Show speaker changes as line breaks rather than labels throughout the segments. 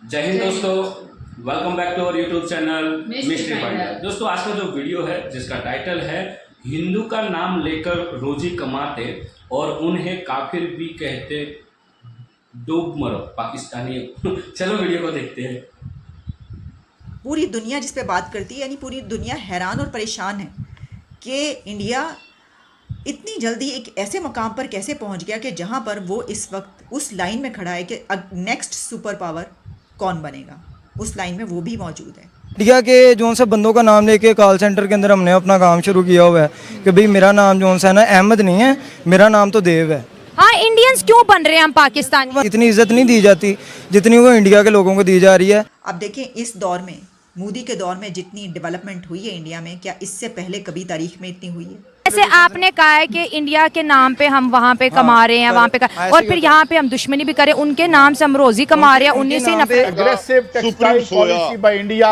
जय हिंद दोस्तों, welcome back to our YouTube channel mystery finder. दोस्तों आज का जो वीडियो है जिसका टाइटल है हिंदू का नाम लेकर रोजी कमाते और उन्हें काफिर भी कहते, डूब मरो पाकिस्तानी। चलो वीडियो को देखते हैं।
पूरी दुनिया जिस पे बात करती है, यानी पूरी दुनिया हैरान और परेशान है कि इंडिया इतनी जल्दी एक ऐसे मकाम पर कैसे पहुंच गया कि जहां पर वो इस वक्त उस लाइन में खड़ा है कि नेक्स्ट सुपर पावर कौन बनेगा। उस लाइन में वो भी मौजूद है।
इंडिया के जोन से बंदों का नाम लेके कॉल सेंटर के अंदर हमने अपना काम शुरू किया हुआ है कि भाई मेरा नाम जोन सा है ना अहमद नहीं है, मेरा नाम तो देव है।
हाँ, इंडियंस क्यों बन रहे हैं हम पाकिस्तान में?
इतनी इज्जत नहीं दी जाती जितनी वो इंडिया के लोगों को दी जा रही है।
अब देखें, इस दौर में, मोदी के दौर में जितनी डेवलपमेंट हुई है इंडिया में, क्या इससे पहले कभी तारीख में इतनी हुई है?
जैसे आपने कहा है कि इंडिया के नाम पे हम वहाँ पे कमा रहे हैं, वहाँ पे और फिर यहाँ पे हम दुश्मनी भी करें, उनके नाम से हम रोजी कमा रहे हैं, 1990
aggressive textile policy by India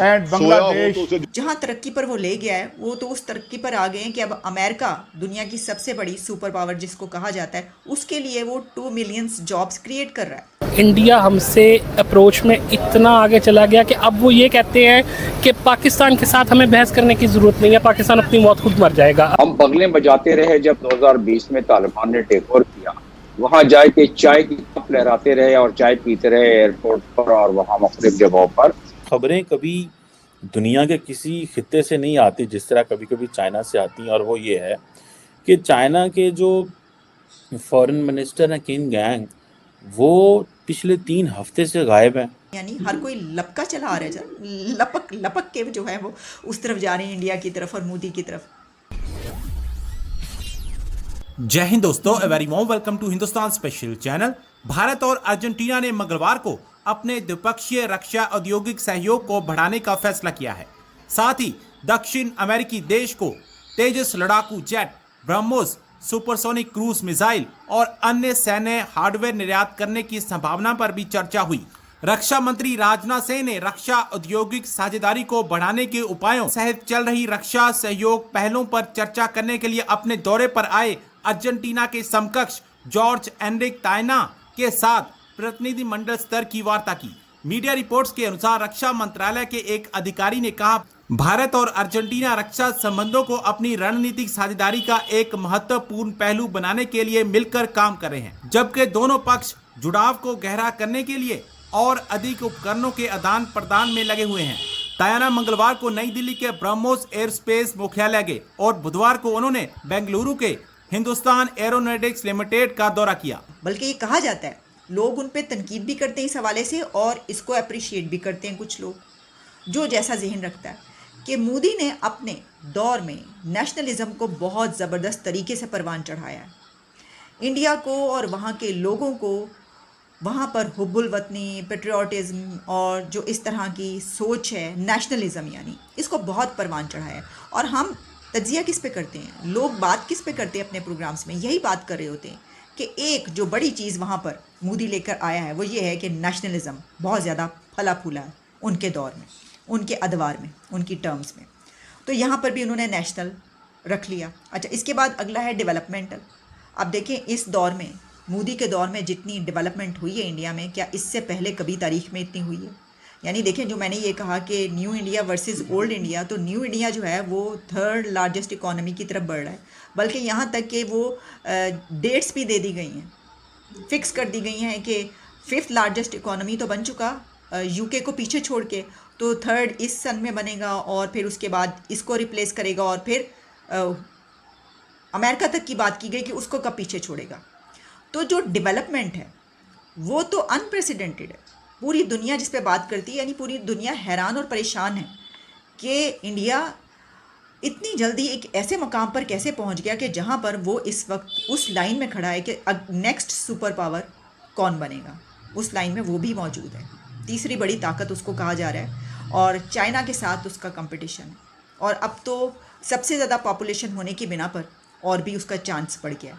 and Bangladesh।
जहां तरक्की पर वो ले गया है, वो तो उस तरक्की पर आ गए हैं कि अब अमेरिका, दुनिया की सबसे बड़ी सुपर पावर जिसको कहा जाता है, उसके लिए वो 2 मिलियन जॉब्स क्रिएट कर रहा है।
इंडिया हमसे अप्रोच में इतना आगे चला गया कि अब वो ये कहते हैं कि पाकिस्तान के साथ हमें बहस करने की ज़रूरत नहीं है, पाकिस्तान अपनी मौत खुद मर जाएगा।
हम बगलें बजाते रहे जब 2020 में तालिबान ने टेक ओवर किया, वहाँ जाए के चाय की कप लहराते रहे और चाय पीते रहे एयरपोर्ट पर और वहाँ मुख्तलिफ जगहों पर।
खबरें कभी दुनिया के किसी खित्ते से नहीं आती जिस तरह कभी कभी चाइना से आती हैं, और वो ये है कि चाइना के जो फॉरेन मिनिस्टर हैं किन गैंग, वो पिछले 3 हफ्ते से गायब हैं।
यानी हर कोई लपका चला आ रहा है, लपक लपक के जो है वो उस तरफ जा रहे हैं, इंडिया की तरफ और मोदी की तरफ।
जय हिंद दोस्तों, a very warm welcome to Hindustan special channel. Bharat और अर्जेंटीना ने मंगलवार को अपने द्विपक्षीय रक्षा औद्योगिक सहयोग को बढ़ाने का फैसला किया है। साथ ही दक्षिण अमेरिकी देश को तेजस लड़ाकू jet, BrahMos supersonic cruise missile और अन्य सैन्य हार्डवेयर निर्यात करने की संभावना पर भी चर्चा हुई। रक्षा मंत्री राजनाथ सिंह ने रक्षा औद्योगिक साझेदारी को बढ़ाने के उपायों सहित चल रही रक्षा सहयोग पहलों पर चर्चा करने के लिए अपने दौरे पर आए अर्जेंटीना के समकक्ष जॉर्ज एनरिक ताइना के साथ प्रतिनिधिमंडल स्तर की वार्ता की। मीडिया रिपोर्ट्स के अनुसार रक्षा मंत्रालय के एक अधिकारी ने कहा, भारत और अर्जेंटीना रक्षा संबंधों को अपनी रणनीतिक साझेदारी का एक महत्वपूर्ण पहलू बनाने के लिए मिलकर काम कर रहे हैं, जबकि दोनों पक्ष जुड़ाव को गहरा करने के लिए और अधिक उपकरणों के आदान प्रदान में लगे हुए हैं। तायाना मंगलवार को नई दिल्ली के ब्रह्मोस एयरस्पेस मुख्यालय गए और बुधवार को उन्होंने बेंगलुरु के हिंदुस्तान एरोनॉटिक्स लिमिटेड का दौरा किया।
बल्कि ये कहा जाता है, लोग उन पे तनकीद भी करते हैं इस हवाले से और इसको अप्रिशिएट भी करते हैं कुछ लोग, जो जैसा जहन रखता है, कि मोदी ने अपने दौर में नेशनलिज्म को बहुत ज़बरदस्त तरीके से परवान चढ़ाया है। इंडिया को और वहाँ के लोगों को वहाँ पर हुब्बुल वतनी, पेट्रियाटिज़म और जो इस तरह की सोच है, नेशनलिज्म, यानी इसको बहुत परवान चढ़ाया है। और हम तज्जिया किस पे करते हैं, लोग बात किस पे करते हैं अपने प्रोग्राम्स में, यही बात कर रहे होते हैं कि एक जो बड़ी चीज़ वहाँ पर मोदी लेकर आया है वो ये है कि नेशनलिज्म बहुत ज़्यादा फला फूला है उनके दौर में, उनके अदवार में, उनकी टर्म्स में। तो यहाँ पर भी उन्होंने नेशनल रख लिया। अच्छा, इसके बाद अगला है डेवलपमेंटल। अब देखें, इस दौर में, मोदी के दौर में जितनी डेवलपमेंट हुई है इंडिया में, क्या इससे पहले कभी तारीख में इतनी हुई है? यानी देखें, जो मैंने ये कहा कि new India versus old India, तो न्यू इंडिया जो है वो 3rd लार्जेस्ट इकोनॉमी की तरफ बढ़ रहा है। बल्कि यहाँ तक कि वो डेट्स भी दे दी गई हैं, फिक्स कर दी गई हैं कि 5th लार्जेस्ट इकोनॉमी तो बन चुका यूके को पीछे छोड़ के, तो 3rd इस सन में बनेगा और फिर उसके बाद इसको रिप्लेस करेगा और फिर अमेरिका तक की बात की गई कि उसको कब पीछे छोड़ेगा। तो जो डेवलपमेंट है वो तो अनप्रेसिडेंटेड है। पूरी दुनिया जिस पे बात करती है, यानी पूरी दुनिया हैरान और परेशान है कि इंडिया इतनी जल्दी एक ऐसे मकाम पर कैसे पहुंच गया कि जहां पर वो इस वक्त उस लाइन में खड़ा है कि नेक्स्ट सुपर पावर कौन बनेगा। उस लाइन में वो भी मौजूद है, तीसरी बड़ी ताकत उसको कहा जा रहा है, और चाइना के साथ उसका कंपटीशन है। और अब तो सबसे ज़्यादा पॉपुलेशन होने की बिना पर और भी उसका चांस बढ़ गया।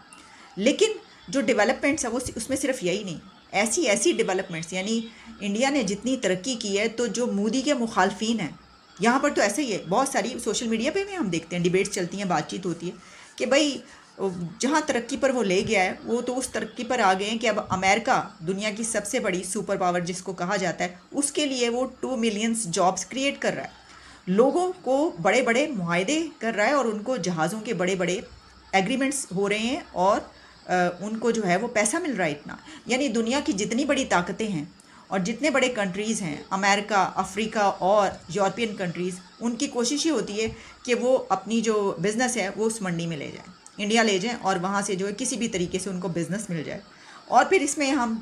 लेकिन जो डेवलपमेंट्स है वो उसमें सिर्फ यही नहीं, ऐसी ऐसी डेवलपमेंट्स, यानी इंडिया ने जितनी तरक्की की है, तो जो मोदी के मुखालफिन हैं यहाँ पर तो ऐसे ही है, बहुत सारी सोशल मीडिया पे भी हम देखते हैं, डिबेट्स चलती हैं, बातचीत होती है कि भाई जहाँ तरक्की पर वो ले गया है, वो तो उस तरक्की पर आ गए हैं कि अब अमेरिका दुनिया की सबसे बड़ी सुपर पावर जिसको कहा जाता है, उसके लिए वो 2 मिलियन जॉब्स क्रिएट कर रहा है, लोगों को बड़े बड़े मुआहदे कर रहा है और उनको जहाज़ों के बड़े बड़े एग्रीमेंट्स हो रहे हैं और उनको जो है वो पैसा मिल रहा है इतना। यानी दुनिया की जितनी बड़ी ताकतें हैं और जितने बड़े कंट्रीज़ हैं, अमेरिका, अफ्रीका और यूरोपियन कंट्रीज़, उनकी कोशिश ये होती है कि वो अपनी जो बिज़नेस है वो उस मंडी में ले जाएं, इंडिया ले जाएं और वहाँ से जो है किसी भी तरीके से उनको बिज़नेस मिल जाए। और फिर इसमें हम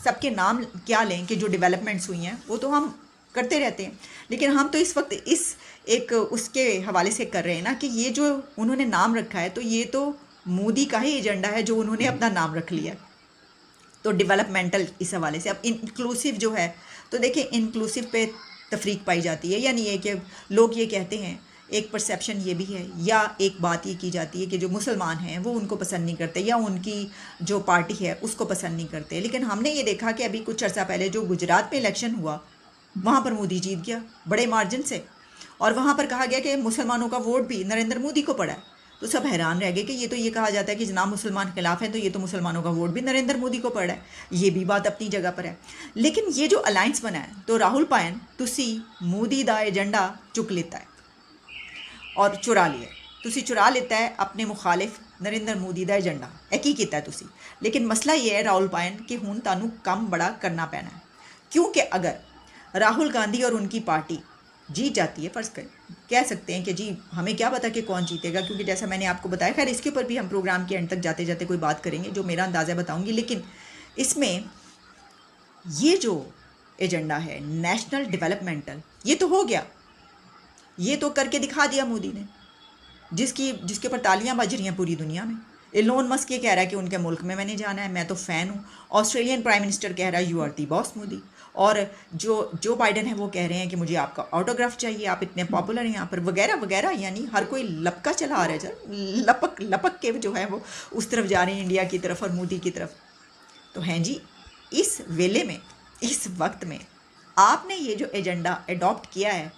सबके नाम क्या लें कि जो डेवलपमेंट्स हुई हैं वो तो हम करते रहते हैं, लेकिन हम तो इस वक्त इस एक उसके हवाले से कर रहे हैं ना कि ये जो उन्होंने नाम रखा है तो ये तो मोदी का ही एजेंडा है जो उन्होंने अपना नाम रख लिया। तो डेवलपमेंटल इस हवाले से अब इंक्लूसिव जो है, तो देखिए इंक्लूसिव पे तफरीक पाई जाती है, यानी ये कि लोग ये कहते हैं, एक परसेप्शन ये भी है या एक बात ये की जाती है कि जो मुसलमान हैं वो उनको पसंद नहीं करते या उनकी जो पार्टी है उसको पसंद नहीं करते। लेकिन हमने ये देखा कि अभी कुछ अर्सा पहले जो गुजरात में इलेक्शन हुआ वहाँ पर मोदी जीत गया बड़े मार्जिन से, और वहाँ पर कहा गया कि मुसलमानों का वोट भी नरेंद्र मोदी को पड़ा है। तो सब हैरान रह गए कि ये तो ये कहा जाता है कि जनाब मुसलमान खिलाफ हैं, तो ये तो मुसलमानों का वोट भी नरेंद्र मोदी को पड़ा है। ये भी बात अपनी जगह पर है, लेकिन ये जो अलायंस बना है तो राहुल पायन तुसी मोदी दा एजेंडा चुक लेता है और चुरा लिया, तुसी चुरा लेता है अपने मुखालिफ नरेंद्र मोदी दा एजेंडा की कीता है तुसी। लेकिन मसला ये है राहुल पायन कि हुण तानू कम बड़ा करना पैना है, क्योंकि अगर राहुल गांधी और उनकी पार्टी जीत जाती है, फर्ज कह सकते हैं कि जी हमें क्या पता कि कौन जीतेगा, क्योंकि जैसा मैंने आपको बताया, खैर इसके ऊपर भी हम प्रोग्राम के एंड तक जाते जाते कोई बात करेंगे, जो मेरा अंदाज़ा बताऊंगी। लेकिन इसमें ये जो एजेंडा है नेशनल डेवलपमेंटल, ये तो हो गया, ये तो करके दिखा दिया मोदी ने, जिसके ऊपर तालियां बज रही हैं पूरी दुनिया में। एलोन मस्क ये कह रहा है कि उनके मुल्क में मैंने जाना है, मैं तो फ़ैन हूँ। ऑस्ट्रेलियन प्राइम मिनिस्टर कह रहा है you are the boss Modi, और जो बाइडन है वो कह रहे हैं कि मुझे आपका ऑटोग्राफ चाहिए, आप इतने पॉपुलर हैं यहाँ पर, वगैरह वगैरह। यानी हर कोई लपका चला आ रहा है, लपक के जो है वो उस तरफ जा रहे हैं, इंडिया की तरफ और मोदी की तरफ। तो हैं जी, इस वेले में, इस वक्त में आपने ये जो एजेंडा अडॉप्ट किया है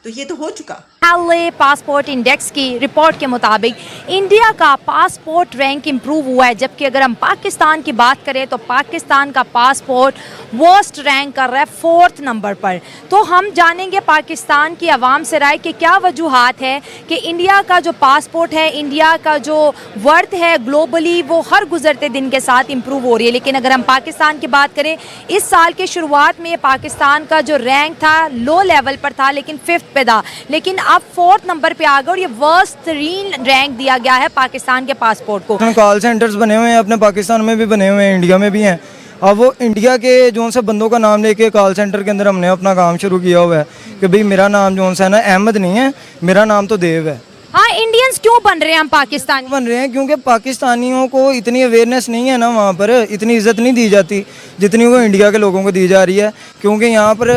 तो ये तो हो चुका।
LA पासपोर्ट इंडेक्स की रिपोर्ट के मुताबिक इंडिया का पासपोर्ट रैंक इम्प्रूव हुआ है, जबकि अगर हम पाकिस्तान की बात करें तो पाकिस्तान का पासपोर्ट वर्स्ट रैंक कर रहा है 4th नंबर पर। तो हम जानेंगे पाकिस्तान की आवाम से राय कि क्या वजूहात है कि इंडिया का जो पासपोर्ट है, इंडिया का जो वर्थ है ग्लोबली, वो हर गुजरते दिन के साथ इम्प्रूव हो रही है। लेकिन अगर हम पाकिस्तान की बात करें, इस साल के शुरुआत में पाकिस्तान का जो रैंक था लो लेवल पर था, लेकिन 5th पे था, लेकिन अब 4th नंबर पे आ गया और ये वर्स्ट 3 रैंक दिया गया है पाकिस्तान के पासपोर्ट को।
कॉल सेंटर्स बने हुए हैं अपने पाकिस्तान में भी, बने हुए हैं इंडिया में भी हैं। अब वो इंडिया के जो से बंदों का नाम लेके कॉल सेंटर के अंदर हमने अपना काम शुरू किया हुआ है कि भाई मेरा नाम जो है ना अहमद नहीं है, मेरा नाम तो देव है।
हाँ, इंडियंस क्यों बन रहे हैं हम पाकिस्तानी?
बन रहे हैं क्योंकि पाकिस्तानियों को इतनी अवेयरनेस नहीं है ना, वहाँ पर इतनी इज्जत नहीं दी जाती जितनी वो इंडिया के लोगों को दी जा रही है। क्योंकि यहाँ पर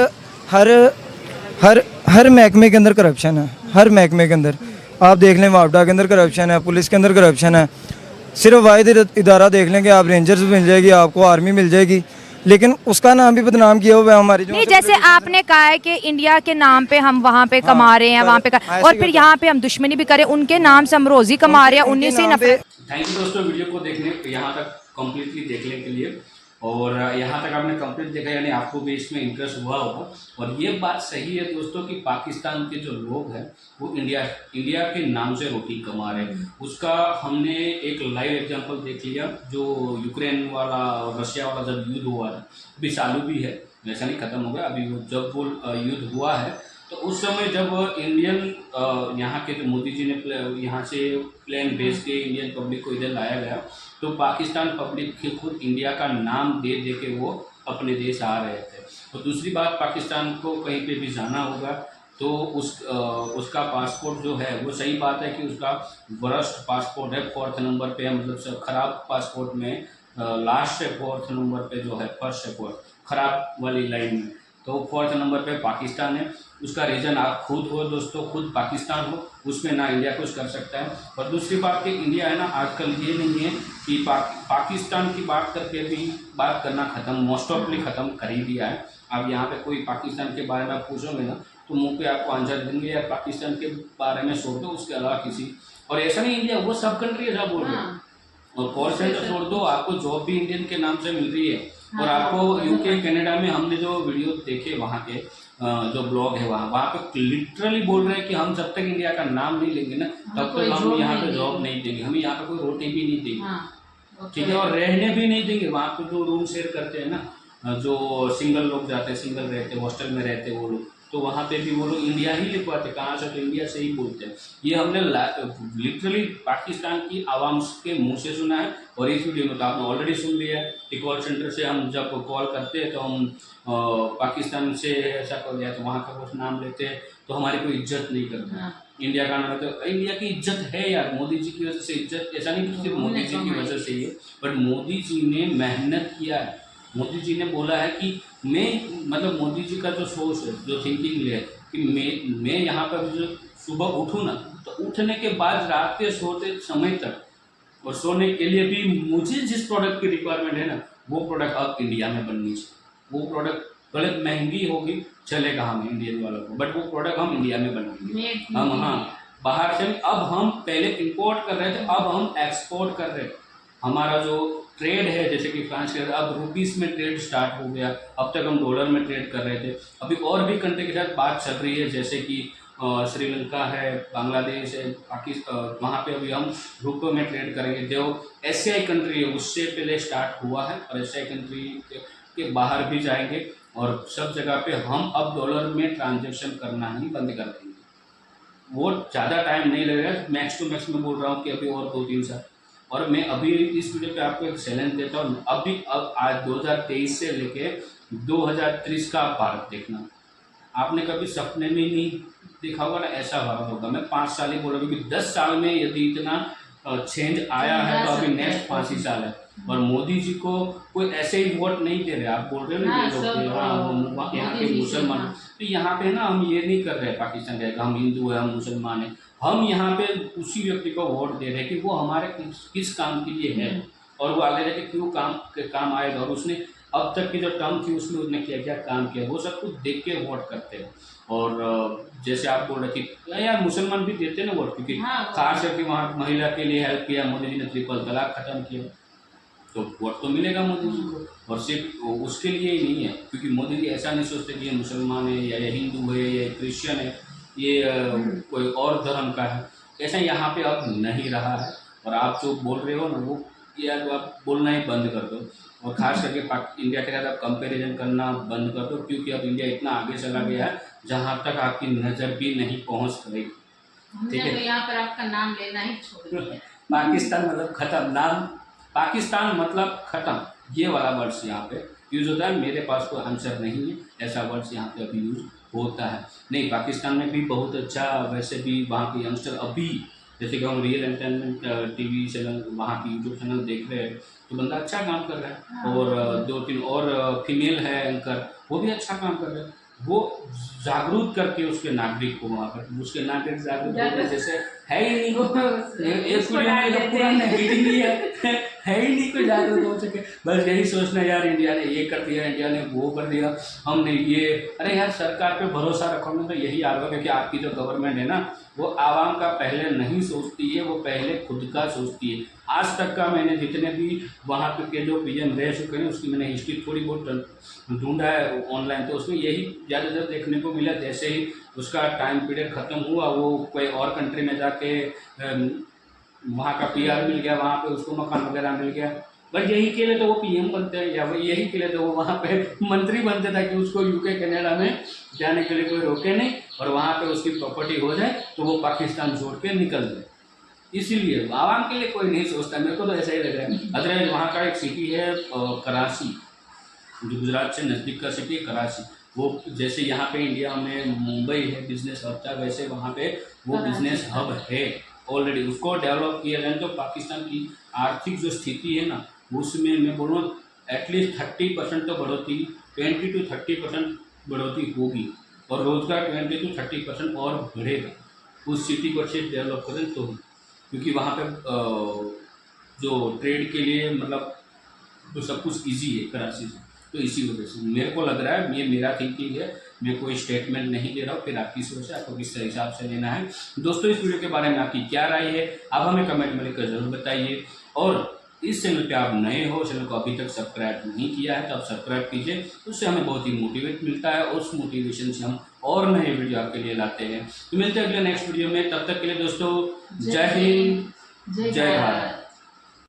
हर महकमे के अंदर करप्शन है, हर महकमे के अंदर आप देख लें, वापडा के अंदर करप्शन है, पुलिस के अंदर करप्शन है। सिर्फ वाहिद इदारा देख लें कि आप रेंजर्स मिल जाएगी, आपको आर्मी मिल जाएगी, लेकिन उसका नाम भी बदनाम किया हुआ है हमारी जो।
नहीं, जैसे आपने कहा है कि इंडिया के नाम पे हम वहाँ पे कमा रहे हैं, वहाँ पे और फिर यहाँ पे हम दुश्मनी भी करें, उनके नाम से हम रोजी कमा रहे हैं, उन्हीं से नफरत।
थैंक यू दोस्तों वीडियो को देखने, यहाँ तक कम्प्लीटली देखने के लिए। और यहाँ तक आपने कंप्लीट देखा, यानी आपको भी इसमें इंटरेस्ट हुआ होगा। और ये बात सही है दोस्तों कि पाकिस्तान के जो लोग हैं वो इंडिया के नाम से रोटी कमा रहे हैं। उसका हमने एक लाइव एग्जांपल देख लिया, जो यूक्रेन वाला और रशिया वाला जब युद्ध हुआ था, अभी चालू भी है, वैसा नहीं ख़त्म हो गया, अभी जब वो युद्ध हुआ है तो उस समय जब इंडियन यहाँ के जो मोदी जी ने यहाँ से प्लेन भेज के इंडियन पब्लिक को इधर लाया गया, तो पाकिस्तान पब्लिक खुद इंडिया का नाम दे के वो अपने देश आ रहे थे। और दूसरी बात, पाकिस्तान को कहीं पे भी जाना होगा तो उसका पासपोर्ट जो है वो, सही बात है कि उसका वर्स्ट पासपोर्ट है, 4th नंबर पे है, मतलब ख़राब पासपोर्ट में लास्ट है 4th नंबर पे जो है, फर्स्ट है 4th ख़राब वाली लाइन में, तो 4th नंबर पे पाकिस्तान है। उसका रीज़न आप खुद हो दोस्तों, खुद पाकिस्तान हो, उसमें ना इंडिया कुछ कर सकता है। और दूसरी बात कि इंडिया है ना, आजकल ये नहीं है कि पाकिस्तान की बात करके भी बात करना ख़त्म, मोस्ट ऑफली ख़त्म कर ही दिया है। आप यहाँ पे कोई पाकिस्तान के बारे में पूछोगे ना तो मुंह पे आपको आंसर देंगे, या पाकिस्तान के बारे में छोड़ दो, उसके अलावा किसी और ऐसा नहीं इंडिया वो सब कंट्री है, बोल रहे हैं। और कॉल सेंटर छोड़ दो, आपको जॉब भी इंडियन के नाम से मिल रही है। और आपको यूके कनाडा में हमने जो वीडियो देखे वहाँ के जो ब्लॉग है वहाँ पे लिटरली बोल रहे हैं कि हम जब तक इंडिया का नाम नहीं लेंगे ना तब तक हम यहाँ पे जॉब नहीं देंगे, हमें यहाँ पे कोई रोटी भी नहीं देंगे, ठीक है, और रहने भी नहीं देंगे। वहाँ पे जो रूम शेयर करते हैं ना, जो सिंगल लोग जाते हैं, सिंगल रहते हैं, हॉस्टल में रहते हैं वो लोग, तो वहाँ पे भी वो लोग इंडिया ही लिखवाते, कहाँ से, तो इंडिया से ही बोलते हैं। ये हमने लिटरली पाकिस्तान की आवाम के मुंह से सुना है। और इस वीडियो में तो आपने ऑलरेडी सुन लिया है कि कॉल सेंटर से हम जब कॉल करते हैं तो हम पाकिस्तान से ऐसा कर दिया तो वहाँ का कुछ नाम लेते हैं तो हमारी कोई इज्जत नहीं करते। इंडिया का नाम है तो इंडिया की इज्जत है यार, मोदी जी की वजह से इज्जत, ऐसा नहीं कि सिर्फ मोदी जी की वजह से ही है, बट मोदी जी ने मेहनत किया है। मोदी जी ने बोला है कि मतलब मोदी जी का जो सोच है, जो थिंकिंग है कि मैं यहाँ पर जो सुबह उठूँ ना तो उठने के बाद रात के सोते समय तक और सोने के लिए भी मुझे जिस प्रोडक्ट की रिक्वायरमेंट है ना वो प्रोडक्ट अब इंडिया में बननी चाहिए। वो प्रोडक्ट भले महंगी होगी चलेगा हम इंडियन वालों को, बट वो प्रोडक्ट हम इंडिया में बनाएंगे। हम बाहर से अब हम पहले इंपोर्ट कर रहे थे, अब हम एक्सपोर्ट कर रहे हैं। हमारा जो ट्रेड है जैसे कि फ्रांस के अब रुपीस में ट्रेड स्टार्ट हो गया, अब तक हम डॉलर में ट्रेड कर रहे थे। अभी और भी कंट्री के साथ बात चल रही है जैसे कि श्रीलंका है, बांग्लादेश है, पाकिस्तान, वहाँ पे अभी हम रुपये में ट्रेड करेंगे। जो एशियाई कंट्री है उससे पहले स्टार्ट हुआ है और एशियाई कंट्री के बाहर भी जाएंगे और सब जगह पे हम अब डॉलर में ट्रांजेक्शन करना ही बंद कर देंगे। वो ज़्यादा टाइम नहीं लगेगा, मैक्स टू मैक्स मैं बोल रहा हूँ कि अभी और 2-3 साल। और मैं अभी इस वीडियो पे आपको एक चैलेंज देता हूँ, अब आज 2023 से लेके 2030 का आप भारत देखना। आपने कभी सपने में नहीं देखा होगा ना ऐसा भारत होगा। मैं 5 साल ही बोल रहा हूँ क्योंकि 10 साल में यदि इतना चेंज आया है तो अभी नेक्स्ट 5 ही साल है। और मोदी जी को कोई ऐसे ही वोट नहीं दे रहे, आप बोल रहे हो ना ये लोग यहाँ के मुसलमान, तो यहाँ पे ना हम ये नहीं कर रहे पाकिस्तान के, हम हिंदू है, हम मुसलमान है, हम यहाँ पे उसी व्यक्ति को वोट दे रहे हैं कि वो हमारे किस काम के लिए है और वो आगे जाके क्यों काम आएगा और उसने अब तक की जो टर्म थी उसमें उसने क्या काम किया, वो सब कुछ देख के वोट करते हैं। और जैसे आप बोल रहे थे यार मुसलमान भी देते ना वोट, क्योंकि खास करके वहाँ महिला के लिए हेल्प किया मोदी जी ने, ट्रिपल तलाक खत्म किया, तो वोट तो मिलेगा मोदी जी को। और सिर्फ उसके लिए ही नहीं है, क्योंकि मोदी जी ऐसा नहीं सोचते कि ये मुसलमान है या ये हिंदू है या क्रिश्चियन है, ये कोई और धर्म का है, ऐसा यहाँ पे अब नहीं रहा है। और आप जो बोल रहे हो ना वो यार आप बोलना ही बंद कर दो और खास करके इंडिया के साथ आप कंपेरिजन करना बंद कर दो, क्योंकि अब इंडिया इतना आगे चला गया है जहाँ तक आपकी नज़र भी नहीं पहुँच पाएगी। ठीक है,
तो यहाँ पर आपका नाम लेना ही छोड़ दिया।
पाकिस्तान मतलब खत्म, नाम पाकिस्तान मतलब खत्म, ये वाला वर्ड्स यहाँ पे यूज़ होता है। मेरे पास कोई आंसर नहीं है, ऐसा वर्ड्स यहाँ पे अभी यूज़ होता है नहीं। पाकिस्तान में भी बहुत अच्छा, वैसे भी वहाँ के यंगस्टर अभी जैसे कि हम रियल एंटरटेनमेंट टीवी चैनल, वहाँ की यूट्यूब चैनल देख रहे हैं तो बंदा अच्छा काम कर रहा है। और 2-3 और फीमेल है एंकर, वो भी अच्छा काम कर रहे हैं। वो जागरूक करके उसके नागरिक को वहाँ पर, उसके नागरिक जागरूक होने जैसे है ही नहीं, एक पूरा नेगेटिव ही है ही नहीं कोई जागरूक हो सके। बस यही सोचना यार इंडिया ने ये कर दिया, इंडिया ने वो कर दिया, हमने ये, अरे यार सरकार पे भरोसा रखोगे तो यही आ रहा है, क्योंकि आपकी जो गवर्नमेंट है ना वो आवाम का पहले नहीं सोचती है, वो पहले खुद का सोचती है। आज तक का मैंने जितने भी वहाँ पे के जो पीएम रह चुके हैं उसकी मैंने हिस्ट्री थोड़ी बहुत ढूंढा है ऑनलाइन, तो उसमें यही ज़्यादातर देखने को मिला। जैसे ही उसका टाइम पीरियड ख़त्म हुआ वो कोई और कंट्री में जाके वहाँ का PR मिल गया, वहाँ पे उसको मकान वगैरह मिल गया, बट यही के लिए तो वो PM बनते हैं या यही के लिए तो वो वहाँ पे मंत्री बनते था कि उसको UK कनाडा में जाने के लिए कोई रोके नहीं और वहाँ पे उसकी प्रॉपर्टी हो जाए तो वो पाकिस्तान छोड़ के निकल जाए। इसीलिए आवाम के लिए कोई नहीं सोचता, मेरे को तो ऐसा ही लग रहा है। अदरवाइज वहाँ का एक सिटी है कराची, जो गुजरात से नज़दीक का सिटी है कराची, वो जैसे यहाँ पे इंडिया में मुंबई है बिजनेस हब था, वैसे वहाँ पे वो बिजनेस हब है ऑलरेडी। उसको डेवलप किया जाए तो पाकिस्तान की आर्थिक जो स्थिति है ना उसमें मैं बोलूँ एटलीस्ट 30% तो बढ़ोतरी, 20 to 30% बढ़ोतरी होगी और रोज़गार 20 to 30% और बढ़ेगा। उस सिटी को अच्छे डेवलप करें तो, क्योंकि वहाँ पे जो ट्रेड के लिए मतलब तो सब कुछ इजी है कराची से। तो इसी वजह से मेरे को लग रहा है, ये मेरा थिंकिंग है, मैं कोई स्टेटमेंट नहीं दे रहा हूँ, फिर आपकी सोच है, आपको किस हिसाब से लेना है। दोस्तों इस वीडियो के बारे में आपकी क्या राय है आप हमें कमेंट में लिखकर जरूर बताइए। और इस चैनल पे आप नए हो, चैनल को अभी तक सब्सक्राइब नहीं किया है तो आप सब्सक्राइब कीजिए, उससे हमें बहुत ही मोटिवेट मिलता है, उस मोटिवेशन से हम और नए वीडियो आपके लिए लाते हैं। तो मिलते हैं अगले नेक्स्ट वीडियो में, तब तक के लिए दोस्तों जय हिंद जय भारत।